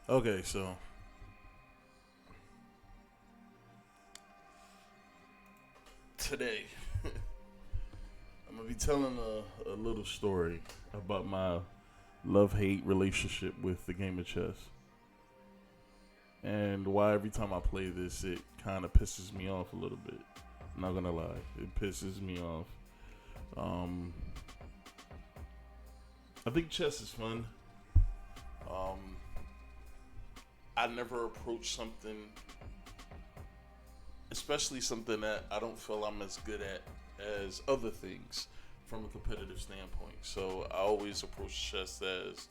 Okay, so today I'm gonna be telling a little story about my love hate relationship with the game of chess and why every time I play this it kind of pisses me off a little bit. I'm not gonna lie, it pisses me off. Um, I think chess is fun. Um, I never approach something, especially something that I don't feel I'm as good at as other things from a competitive standpoint. So I always approach chess as,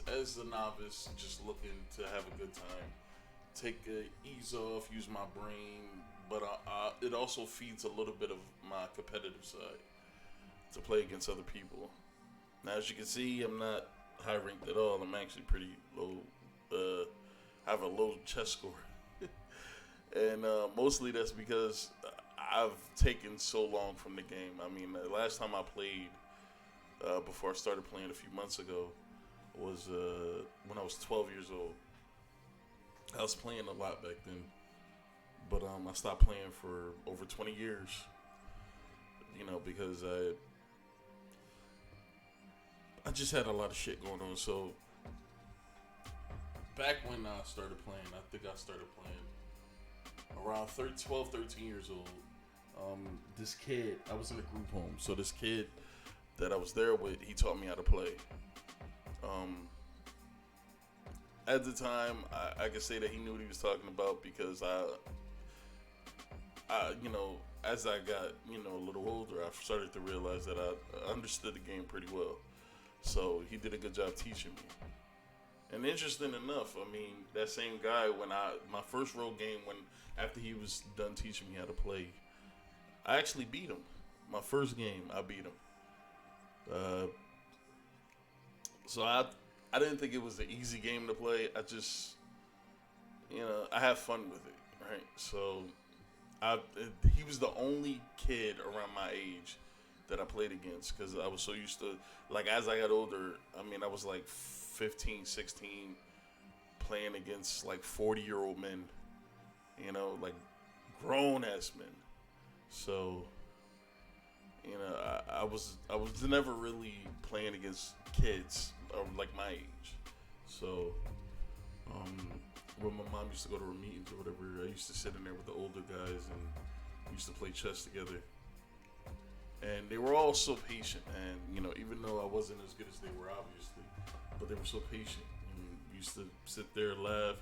as a novice, just looking to have a good time, take a ease off, use my brain, but it also feeds a little bit of my competitive side to play against other people. Now, as you can see, I'm not high ranked at all. I'm actually pretty low. I have a low chess score, and mostly that's because I've taken so long from the game. I mean, the last time I played, before I started playing a few months ago, was when I was 12 years old. I was playing a lot back then, but I stopped playing for over 20 years. Because I just had a lot of shit going on. So back when I started playing, I think I started playing around 12, 13 years old. This kid, I was in a group home. So this kid that I was there with, he taught me how to play. Um, at the time, I could say that he knew what he was talking about because as I got, a little older, I started to realize that I understood the game pretty well. So he did a good job teaching me. And interesting enough, I mean, that same guy when my first real game when after he was done teaching me how to play, I actually beat him. My first game, I beat him. Uh, so I didn't think it was an easy game to play. I just I have fun with it, right? So I he was the only kid around my age that I played against because I was so used to like as I got older. I mean, I was like 15, 16, playing against like 40-year-old men, like grown ass men. So I was never really playing against kids like my age. So um, when my mom used to go to her meetings or whatever, I used to sit in there with the older guys and we used to play chess together. And they were all so patient, and even though I wasn't as good as they were, obviously, but they were so patient. And we used to sit there and laugh.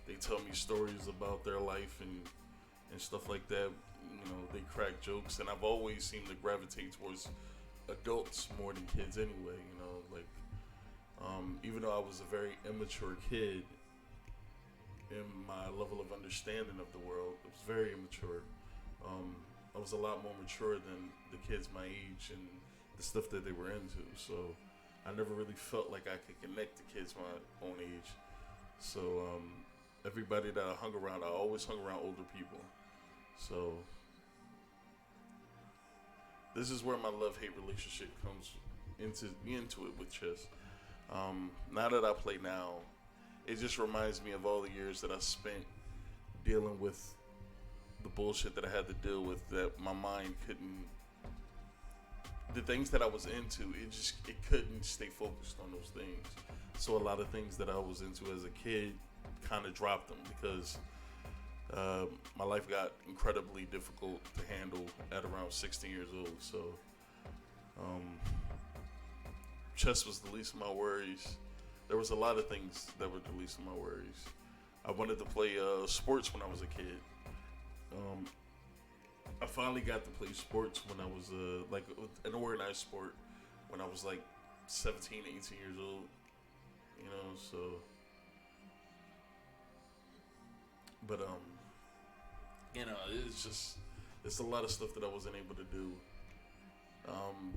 They tell me stories about their life and stuff like that. They crack jokes, and I've always seemed to gravitate towards adults more than kids anyway. Like even though I was a very immature kid in my level of understanding of the world, it was very immature. Um, I was a lot more mature than the kids my age and the stuff that they were into. So I never really felt like I could connect to kids my own age. So everybody that I hung around, I always hung around older people. So this is where my love hate relationship comes into it with chess. Now that I play now, it just reminds me of all the years that I spent dealing with the bullshit that I had to deal with that my mind couldn't the things that I was into, it couldn't stay focused on those things. So a lot of things that I was into as a kid kind of dropped them because my life got incredibly difficult to handle at around 16 years old. So um, chess was the least of my worries. There was a lot of things that were the least of my worries. I wanted to play sports when I was a kid. Um, I finally got to play sports when I was like an organized sport when I was like 17, 18 years old. So but it's a lot of stuff that I wasn't able to do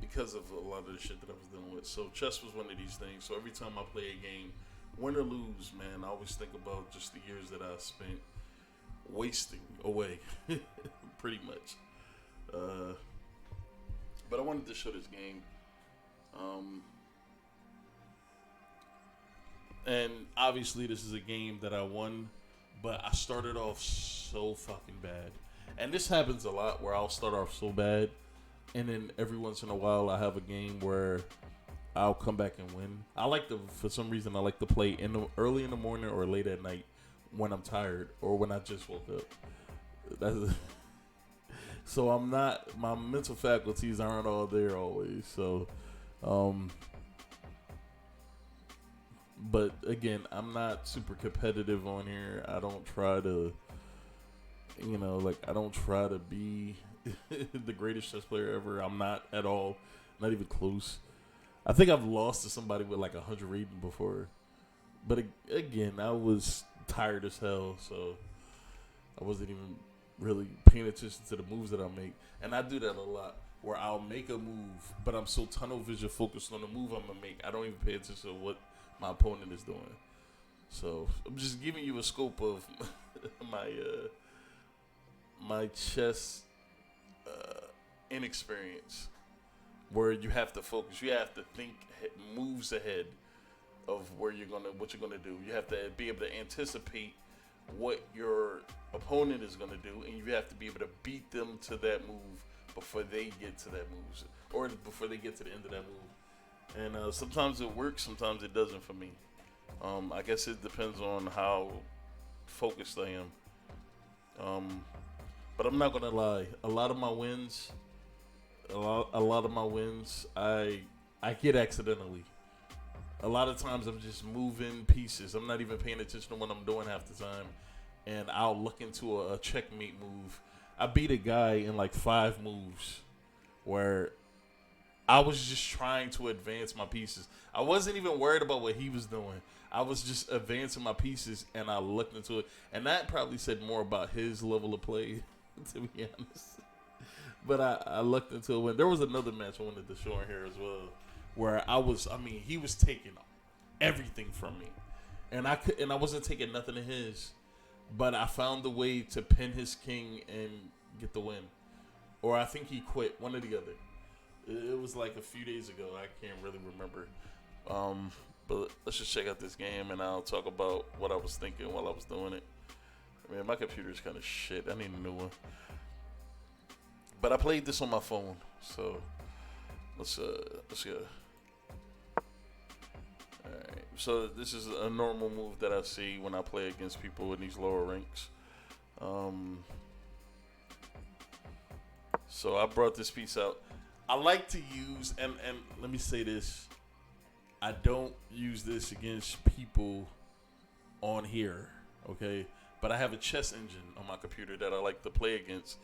because of a lot of the shit that I was dealing with. So chess was one of these things. So every time I play a game, win or lose, man, I always think about just the years that I spent wasting away, pretty much. Uh, but I wanted to show this game. Um, And obviously, this is a game that I won, but I started off so fucking bad. And this happens a lot where I'll start off so bad, and then every once in a while I have a game where I'll come back and win. I like to, for some reason, I like to play early in the morning or late at night when I'm tired or when I just woke up. That's so I'm not, my mental faculties aren't all there always. So, but again, I'm not super competitive on here. I don't try to, like I don't try to be the greatest chess player ever. I'm not at all, not even close. I think I've lost to somebody with like 100 reading before, but again, I was tired as hell, so I wasn't even really paying attention to the moves that I make. And I do that a lot, where I'll make a move, but I'm so tunnel vision focused on the move I'm gonna make, I don't even pay attention to what my opponent is doing. So I'm just giving you a scope of my chess inexperience, where you have to focus, you have to think moves ahead of what you're gonna do. You have to be able to anticipate what your opponent is gonna do, and you have to be able to beat them to that move before they get to that move, or before they get to the end of that move. And sometimes it works, sometimes it doesn't for me. I guess it depends on how focused I am. But I'm not gonna lie, a lot of my wins, I get accidentally. A lot of times I'm just moving pieces. I'm not even paying attention to what I'm doing half the time, and I'll look into a checkmate move. I beat a guy in like 5 moves, where I was just trying to advance my pieces. I wasn't even worried about what he was doing. I was just advancing my pieces, and I looked into it. And that probably said more about his level of play, to be honest. But I looked into it. When there was another match I wanted to show in here as well, where he was taking everything from me. And I wasn't taking nothing of his. But I found a way to pin his king and get the win. Or I think he quit, one or the other. It was like a few days ago. I can't really remember. But let's just check out this game, and I'll talk about what I was thinking while I was doing it. I mean, my computer's kind of shit. I need a new one. But I played this on my phone, so let's go. Alright, so this is a normal move that I see when I play against people in these lower ranks. So I brought this piece out. I like to use, and let me say this, I don't use this against people on here, okay? But I have a chess engine on my computer that I like to play against,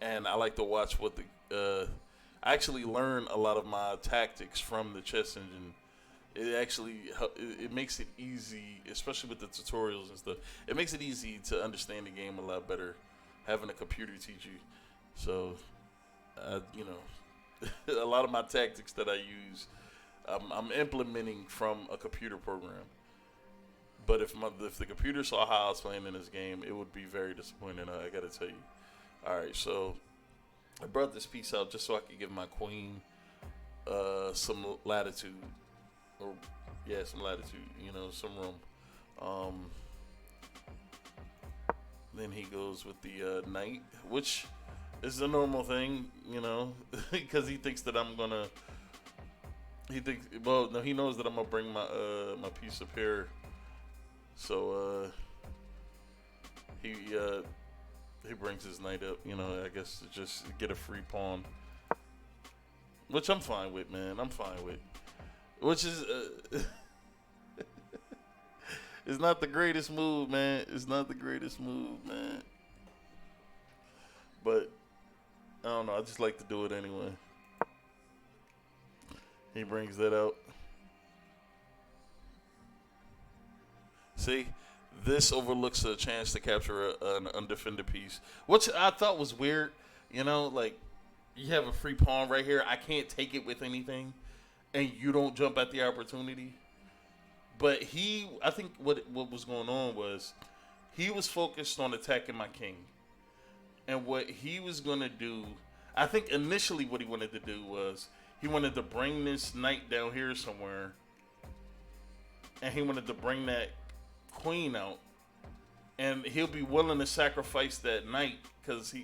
and I like to watch what I actually learn a lot of my tactics from the chess engine. It makes it easy, especially with the tutorials and stuff. It makes it easy to understand the game a lot better, having a computer teach you. So, a lot of my tactics that I use, I'm implementing from a computer program. But if the computer saw how I was playing in this game, it would be very disappointing. I gotta tell you. All right, so I brought this piece out just so I could give my queen some latitude, some latitude. Some room. Then he goes with the knight, which is a normal thing, because he thinks that I'm gonna. He knows that I'm gonna bring my piece up here. So he brings his knight up, I guess to just get a free pawn, which I'm fine with, man. I'm fine with, which is it's not the greatest move, man. It's not the greatest move, man. But I don't know. I just like to do it anyway. He brings that out. See, this overlooks a chance to capture an undefended piece, which I thought was weird. Like, you have a free pawn right here. I can't take it with anything, and you don't jump at the opportunity. But I think what was going on was he was focused on attacking my king. And what he was going to do, I think initially what he wanted to do was he wanted to bring this knight down here somewhere and he wanted to bring that queen out, and he'll be willing to sacrifice that knight because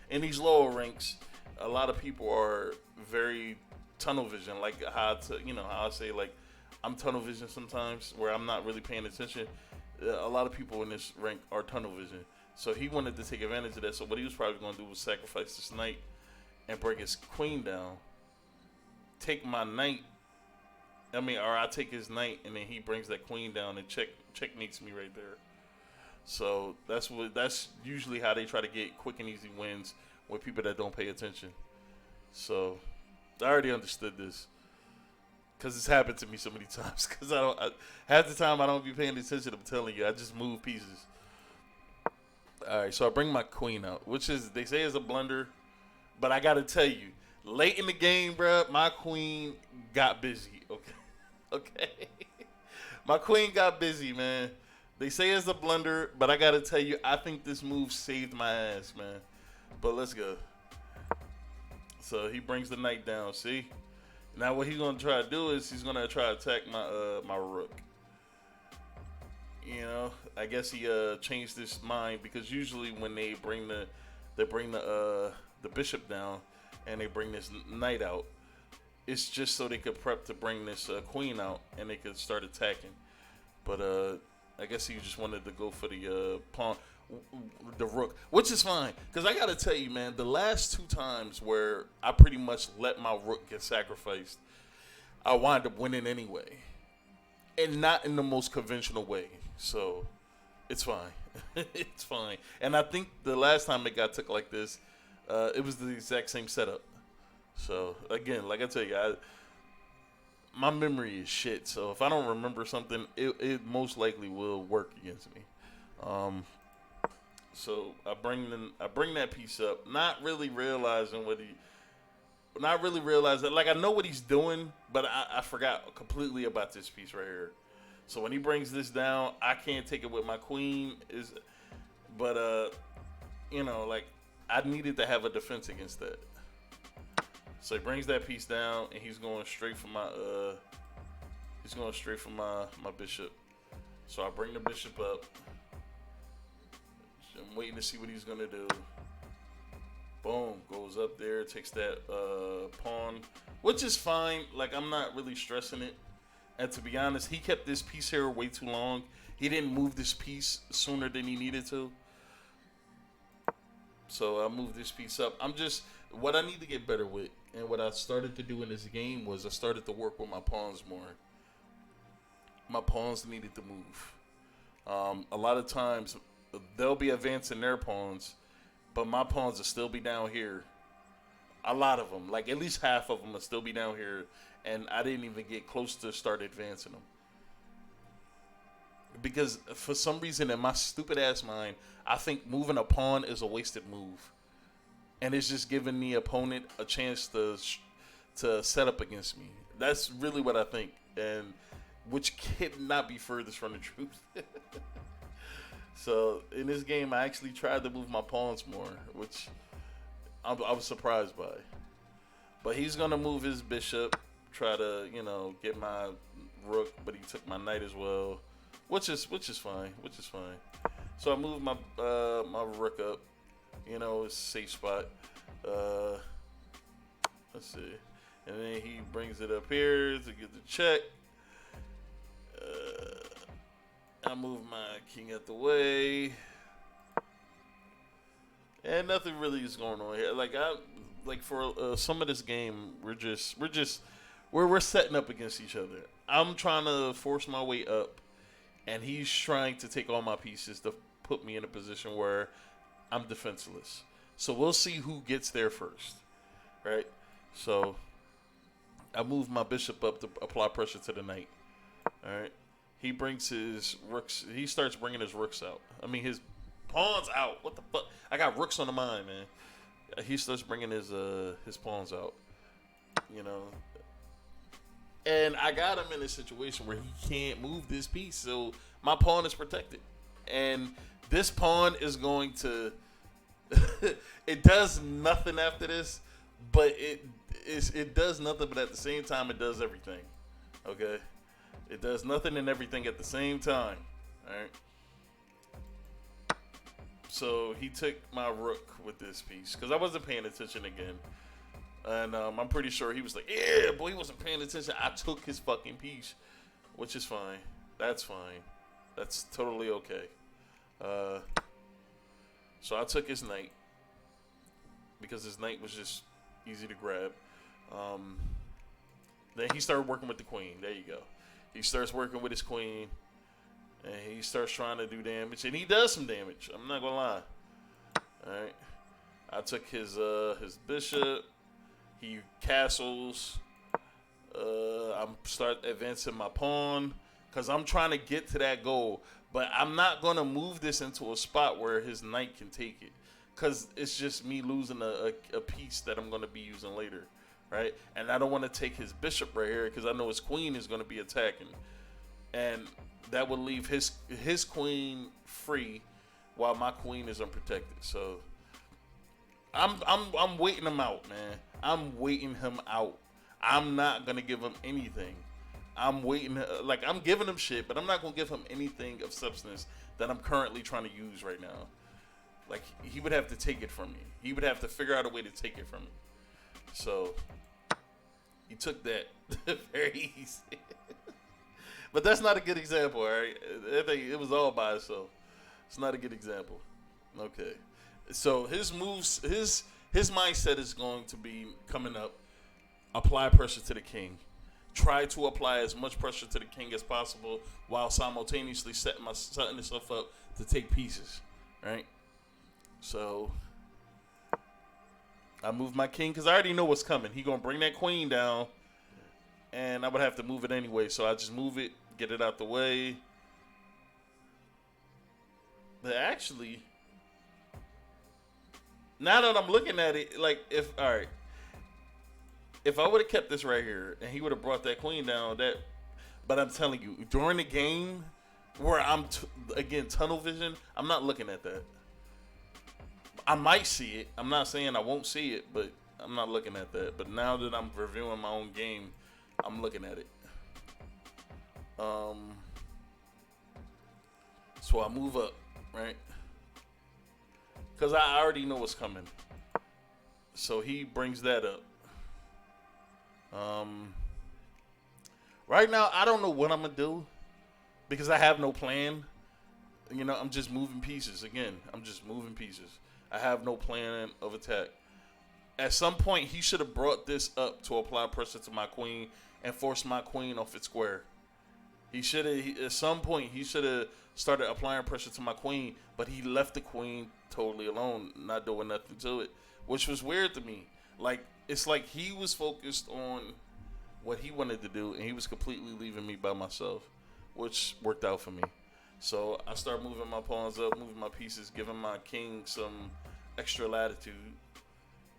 in these lower ranks, a lot of people are very tunnel vision, like how I say, like, I'm tunnel vision sometimes where I'm not really paying attention. A lot of people in this rank are tunnel vision, so he wanted to take advantage of that. So what he was probably going to do was sacrifice this knight and bring his queen down, take my knight. Or I take his knight, and then he brings that queen down and checkmates me right there. So that's usually how they try to get quick and easy wins with people that don't pay attention. So I already understood this because it's happened to me so many times. Because half the time I don't be paying attention. I'm telling you, I just move pieces. All right, so I bring my queen out, which is, they say, is a blunder, but I gotta tell you, late in the game, bro, my queen got busy. Okay. My queen got busy, man. They say it's a blunder, but I gotta tell you, I think this move saved my ass, man. But let's go. So he brings the knight down. See, now what he's gonna try to do is he's gonna try to attack my rook. I guess he changed his mind, because usually when they bring the bishop down and they bring this knight out, it's just so they could prep to bring this queen out and they could start attacking. But I guess he just wanted to go for the pawn, the rook, which is fine. Because I got to tell you, man, the last two times where I pretty much let my rook get sacrificed, I wind up winning anyway. And not in the most conventional way. So it's fine. It's fine. And I think the last time it got took like this, it was the exact same setup. So, again, like I tell you, my memory is shit. So, if I don't remember something, it most likely will work against me. So, I bring that piece up, not really realizing like, I know what he's doing, but I forgot completely about this piece right here. So, when he brings this down, I can't take it with my queen. But like, I needed to have a defense against that. So he brings that piece down, and he's going straight for my my bishop. So I bring the bishop up. I'm waiting to see what he's gonna do. Boom, goes up there, takes that pawn, which is fine. Like, I'm not really stressing it. And to be honest, he kept this piece here way too long. He didn't move this piece sooner than he needed to. So I moved this piece up. What I need to get better with, and what I started to do in this game, was I started to work with my pawns more. My pawns needed to move. A lot of times, they'll be advancing their pawns, but my pawns will still be down here. A lot of them, like at least half of them, will still be down here, and I didn't even get close to start advancing them. Because for some reason in my stupid ass mind, I think moving a pawn is a wasted move. And it's just giving the opponent a chance to set up against me. That's really what I think, and which cannot be furthest from the truth. So in this game, I actually tried to move my pawns more, which I was surprised by. But he's gonna move his bishop, try to get my rook, but he took my knight as well, which is fine. So I moved my rook up. It's a safe spot. Let's see. And then he brings it up here to get the check. I move my king out the way. And nothing really is going on here. Like for some of this game, we're setting up against each other. I'm trying to force my way up, and he's trying to take all my pieces to put me in a position where I'm defenseless. So we'll see who gets there first, right? So I move my bishop up to apply pressure to the knight. All right. He brings his rooks. He starts bringing his rooks out. I mean, his pawns out. What the fuck? I got rooks on the mind, man. He starts bringing his pawns out. And I got him in a situation where he can't move this piece, so my pawn is protected. And this pawn is going to it does nothing after this, but it does nothing, but at the same time it does everything. Okay? It does nothing and everything at the same time. All right. So he took my rook with this piece because I wasn't paying attention again, and I'm pretty sure he was like, "Yeah, boy, he wasn't paying attention." I took his fucking piece, which is fine. That's fine. That's totally okay. So I took his knight because his knight was just easy to grab. Then he started working with the queen. There you go. He starts working with his queen. And he starts trying to do damage, and he does some damage. I'm not gonna lie. All right, I took his bishop. He castles. I'm start advancing my pawn because I'm trying to get to that goal. But I'm not gonna move this into a spot where his knight can take it, because it's just me losing a piece that I'm gonna be using later, right? And I don't want to take his bishop right here because I know his queen is gonna be attacking, and that would leave his queen free while my queen is unprotected. So I'm waiting him out, man. I'm waiting him out. I'm not gonna give him anything. I'm waiting, like I'm giving him shit, but I'm not gonna give him anything of substance that I'm currently trying to use right now. Like he would have to take it from me. He would have to figure out a way to take it from me. So he took that very easy. But that's not a good example, all right? It was all by itself. It's not a good example. Okay. So his moves, his mindset is going to be coming up. Apply pressure to the king. Try to apply as much pressure to the king as possible while simultaneously setting myself up to take pieces, right? So I move my king because I already know what's coming. He gonna bring that queen down, and I would have to move it anyway. So I just move it. Get it out the way. But actually, now that I'm looking at it, like if I would have kept this right here and he would have brought that queen down, but I'm telling you, during the game where I'm again tunnel vision, I'm not looking at that. I might see it. I'm not saying I won't see it, but I'm not looking at that. But now that I'm reviewing my own game, I'm looking at it. So I move up, right? Because I already know what's coming. So he brings that up. Right now, I don't know what I'm going to do because I have no plan. You know, I'm just moving pieces. Again, I'm just moving pieces. I have no plan of attack. At some point, he should have brought this up to apply pressure to my queen and force my queen off its square. He should have, at some point, he should have started applying pressure to my queen, but he left the queen totally alone, not doing nothing to it, which was weird to me. Like, it's like he was focused on what he wanted to do, and he was completely leaving me by myself, which worked out for me. So I start moving my pawns up, moving my pieces, giving my king some extra latitude,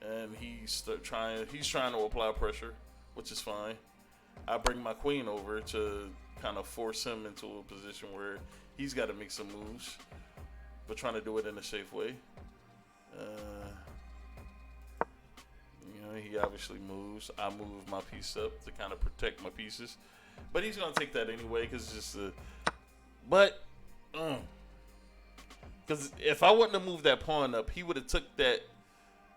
and he's trying to apply pressure, which is fine. I bring my queen over to kind of force him into a position where he's got to make some moves, but trying to do it in a safe way. He obviously moves. I move my piece up to kind of protect my pieces, but he's gonna take that anyway because it's just because if I wouldn't have moved that pawn up, he would have took that.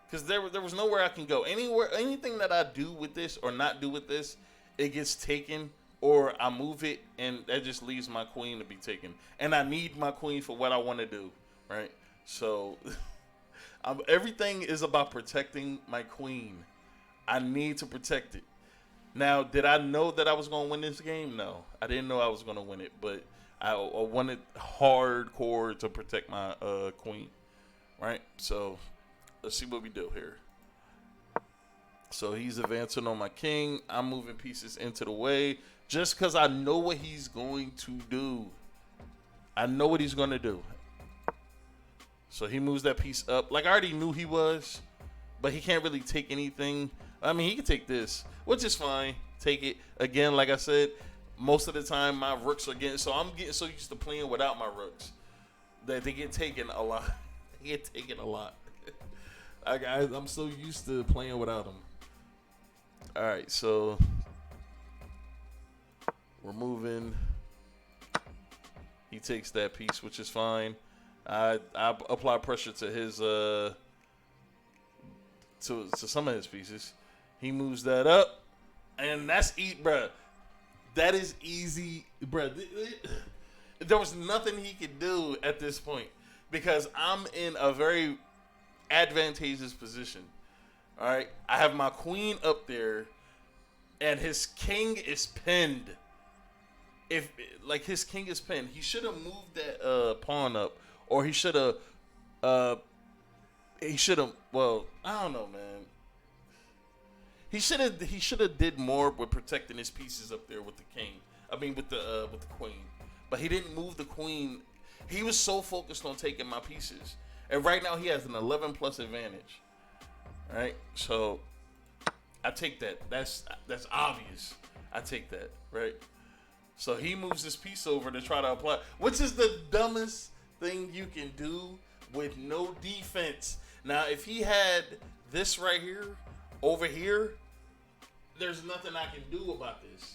Because there was nowhere I can go. Anything that I do with this or not do with this, it gets taken, or I move it, and that just leaves my queen to be taken. And I need my queen for what I want to do, right? So everything is about protecting my queen. I need to protect it. Now, did I know that I was going to win this game? No. I didn't know I was going to win it, but I wanted hardcore to protect my queen, right? So let's see what we do here. So he's advancing on my king. I'm moving pieces into the way just because I know what he's going to do. I know what he's going to do. So he moves that piece up. Like I already knew he was, but he can't really take anything. I mean, he can take this, which is fine. Take it. Again, like I said, most of the time my rooks are getting, so I'm getting so used to playing without my rooks that they get taken a lot. They get taken a lot. I'm so used to playing without them. All right, so We're moving. He takes that piece, which is fine. I apply pressure to his to some of his pieces. He moves that up, and that's bruh. That is easy, bruh. There was nothing he could do at this point because I'm in a very advantageous position. All right, I have my queen up there, and his king is pinned. If like his king is pinned, he should have moved that pawn up, or he should have. He should have. Well, I don't know, man. He should have. He should have did more with protecting his pieces up there with the king. I mean, with the queen. But he didn't move the queen. He was so focused on taking my pieces, and right now he has an 11 plus advantage. Right, so I take that. That's obvious. I take that. Right. So he moves this piece over to try to apply, which is the dumbest thing you can do with no defense. Now, if he had this right here, over here, there's nothing I can do about this.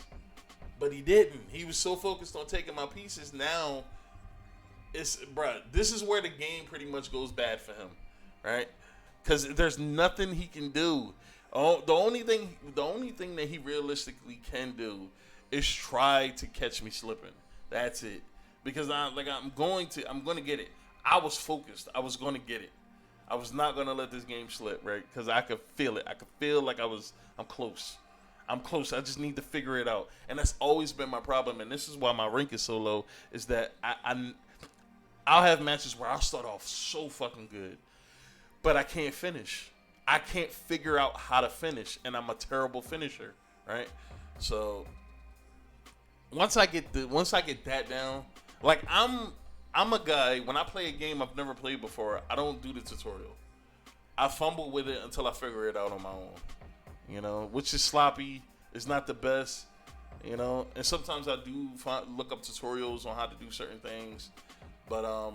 But he didn't. He was so focused on taking my pieces. Now, this is where the game pretty much goes bad for him, right? Because there's nothing he can do. Oh, the only thing that he realistically can do is try to catch me slipping. That's it. Because I'm going to get it. I was focused. I was going to get it. I was not going to let this game slip, right? Because I could feel it. I could feel like I'm close. I'm close. I just need to figure it out. And that's always been my problem. And this is why my rank is so low, is that I'll have matches where I'll start off so fucking good, but I can't finish. I can't figure out how to finish, and I'm a terrible finisher, right? So once I get that down, like I'm a guy, when I play a game I've never played before, I don't do the tutorial. I fumble with it until I figure it out on my own, which is sloppy. It's not the best, and sometimes I do look up tutorials on how to do certain things, but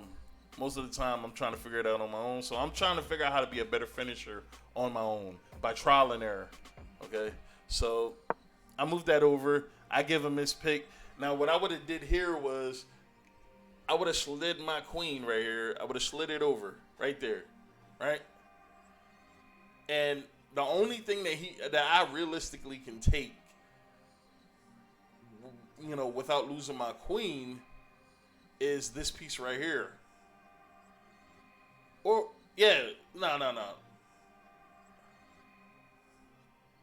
most of the time I'm trying to figure it out on my own. So I'm trying to figure out how to be a better finisher on my own by trial and error. Okay, so I moved that over. I give him his pick. Now what I would have did here was I would have slid my queen right here. I would have slid it over right there, right? And the only thing that I realistically can take, without losing my queen, is this piece right here. Or no. Now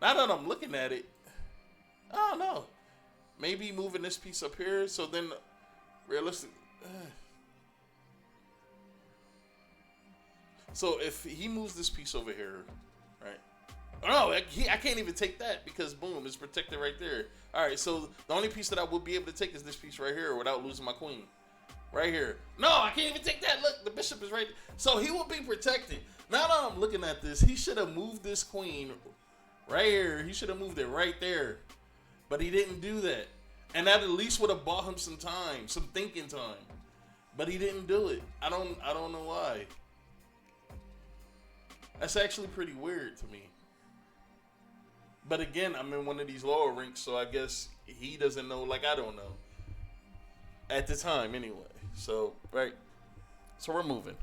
that I'm looking at it, I don't know. Maybe moving this piece up here, so then realistic. So if he moves this piece over here, right? Oh, I can't even take that because boom, it's protected right there. All right, so the only piece that I would be able to take is this piece right here without losing my queen. Right here. No, I can't even take that. Look, the bishop is right there. So he will be protected. Now that I'm looking at this, he should have moved this queen right here. He should have moved it right there. But he didn't do that. And that at least would have bought him some time, some thinking time. But he didn't do it. I don't know why. That's actually pretty weird to me. But again, I'm in one of these lower ranks, so I guess he doesn't know like I don't know. At the time, anyway. So, right. So we're moving.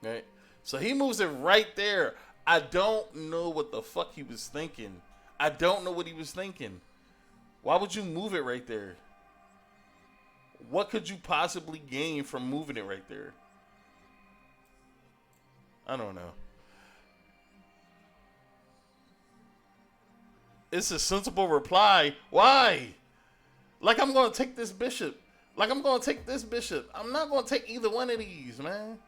Right. So he moves it right there. I don't know what the fuck he was thinking. I don't know what he was thinking. Why would you move it right there? What could you possibly gain from moving it right there? I don't know. It's a sensible reply. Why? Like I'm going to take this bishop. Like I'm going to take this bishop. I'm not going to take either one of these, man.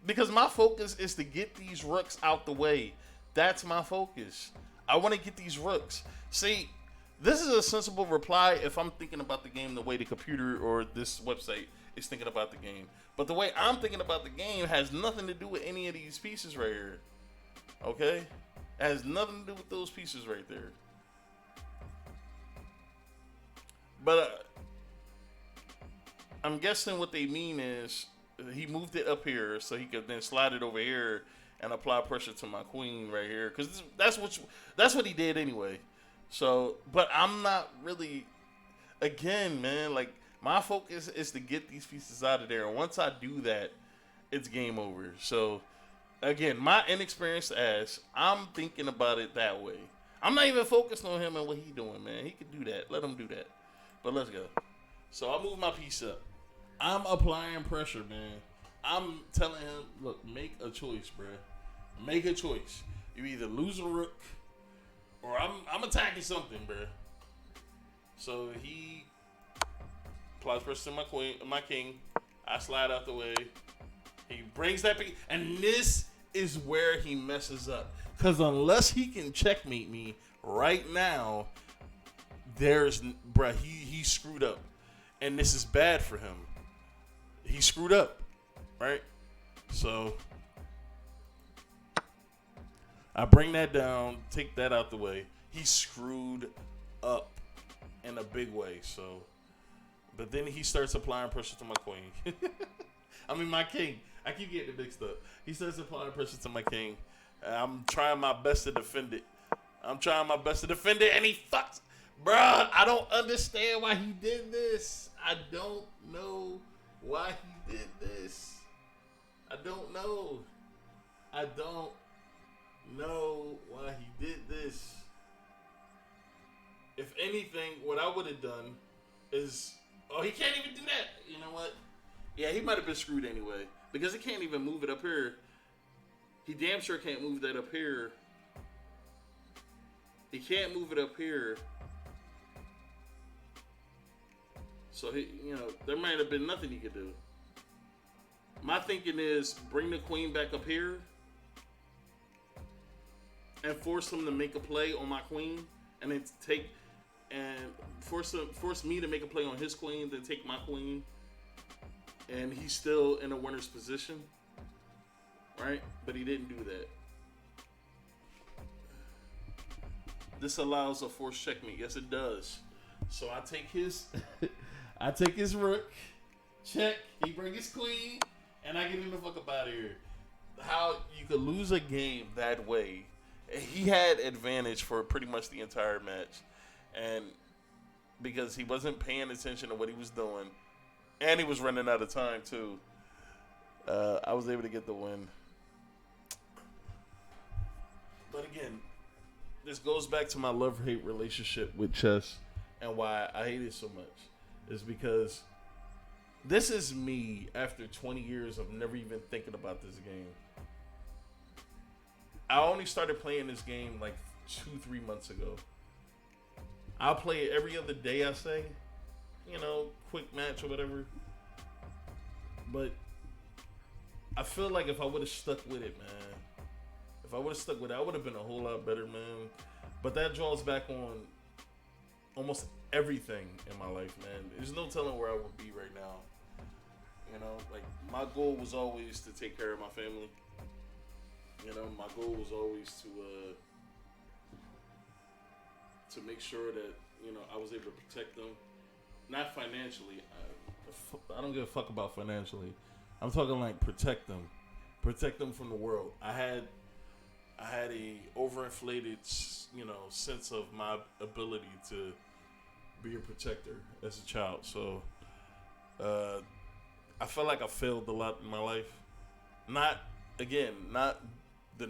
Because my focus is to get these rooks out the way. That's my focus. I want to get these rooks. See, this is a sensible reply if I'm thinking about the game the way the computer or this website is thinking about the game. But the way I'm thinking about the game has nothing to do with any of these pieces right here. Okay? It has nothing to do with those pieces right there. But I'm guessing what they mean is he moved it up here so he could then slide it over here and apply pressure to my queen right here, because that's what he did anyway. So, but I'm not really. Again, man, like my focus is to get these pieces out of there, and once I do that, it's game over. So, again, my inexperienced ass, I'm thinking about it that way. I'm not even focused on him and what he doing, man. He can do that. Let him do that. But let's go. So I move my piece up. I'm applying pressure, man. I'm telling him, look, make a choice, bro. Make a choice. You either lose a rook, or I'm attacking something, bro. So he applies pressure to my king. I slide out the way. He brings that piece, and this is where he messes up. Because unless he can checkmate me right now, he screwed up. And this is bad for him. He screwed up, right? So I bring that down, take that out the way. He screwed up in a big way. So, but then he starts applying pressure to my queen. I mean, my king. I keep getting it mixed up. He starts applying pressure to my king. I'm trying my best to defend it. And he fucks. Bruh, I don't understand why he did this. I don't know why he did this. I don't know why he did this. If anything, what I would have done is... Oh, he can't even do that. You know what? Yeah, he might have been screwed anyway. Because he can't even move it up here. He damn sure can't move that up here. He can't move it up here. So, there might have been nothing he could do. My thinking is bring the queen back up here and force him to make a play on my queen, and then force me to make a play on his queen, then take my queen, and he's still in a winner's position, right? But he didn't do that. This allows a forced checkmate. Yes, it does. So I take his rook, check. He bring his queen, and I get him the fuck up out of here. How you could lose a game that way? He had advantage for pretty much the entire match, and because he wasn't paying attention to what he was doing, and he was running out of time too, I was able to get the win. But again, this goes back to my love-hate relationship with chess, and why I hate it so much is because this is me after 20 years of never even thinking about this game. I only started playing this game like 2-3 months ago. I'll play it every other day, I say. Quick match or whatever. But I feel like if I would have stuck with it, man. If I would have stuck with it, I would have been a whole lot better, man. But that draws back on almost everything in my life, man. There's no telling where I would be right now. Like my goal was always to take care of my family. My goal was always to make sure that I was able to protect them, not financially. I don't give a fuck about financially. I'm talking like protect them from the world. I had a overinflated, sense of my ability to be a protector as a child. So, I felt like I failed a lot in my life. Not the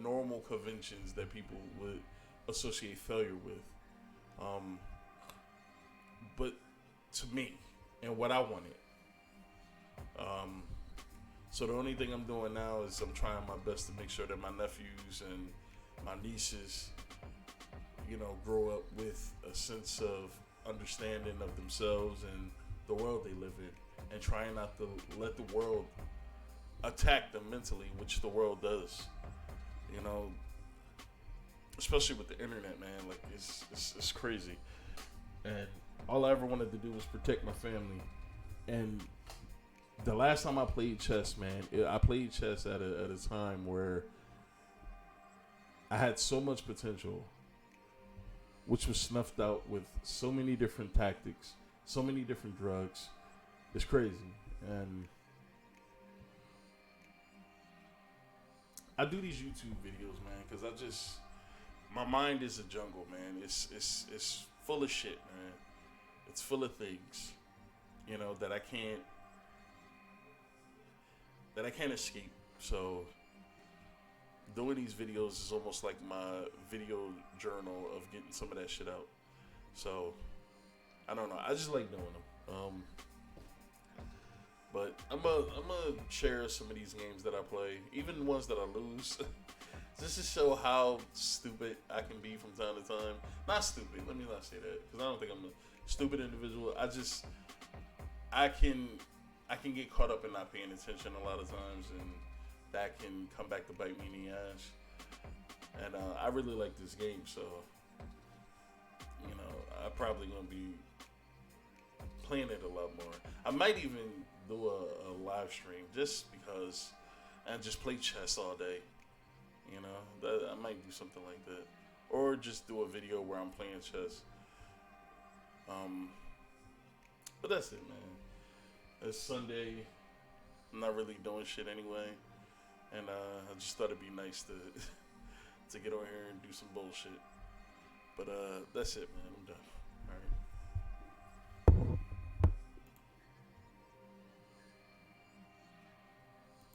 normal conventions that people would associate failure with. But to me and what I wanted. So the only thing I'm doing now is I'm trying my best to make sure that my nephews and my nieces, grow up with a sense of understanding of themselves and the world they live in, and trying not to let the world attack them mentally, which the world does. Especially with the internet, man. Like it's crazy. And all I ever wanted to do was protect my family. And the last time I played chess, man, I played chess at a time where I had so much potential, which was snuffed out with so many different tactics, so many different drugs. It's crazy. And I do these YouTube videos, man, because my mind is a jungle, man. It's full of shit, man. It's full of things, that I can't escape. So doing these videos is almost like my video journal of getting some of that shit out. So I don't know. I just like doing them. But I'm gonna share some of these games that I play, even the ones that I lose, just to show how stupid I can be from time to time. Not stupid. Let me not say that, because I don't think I'm a stupid individual. I can get caught up in not paying attention a lot of times, and that can come back to bite me in the ass. And I really like this game, so I'm probably gonna be playing it a lot more. I might even do a live stream just because, and just play chess all day. I might do something like that, or just do a video where I'm playing chess. But that's it, man. It's Sunday. I'm not really doing shit anyway, and I just thought it'd be nice to to get on here and do some bullshit. But that's it, man. I'm done.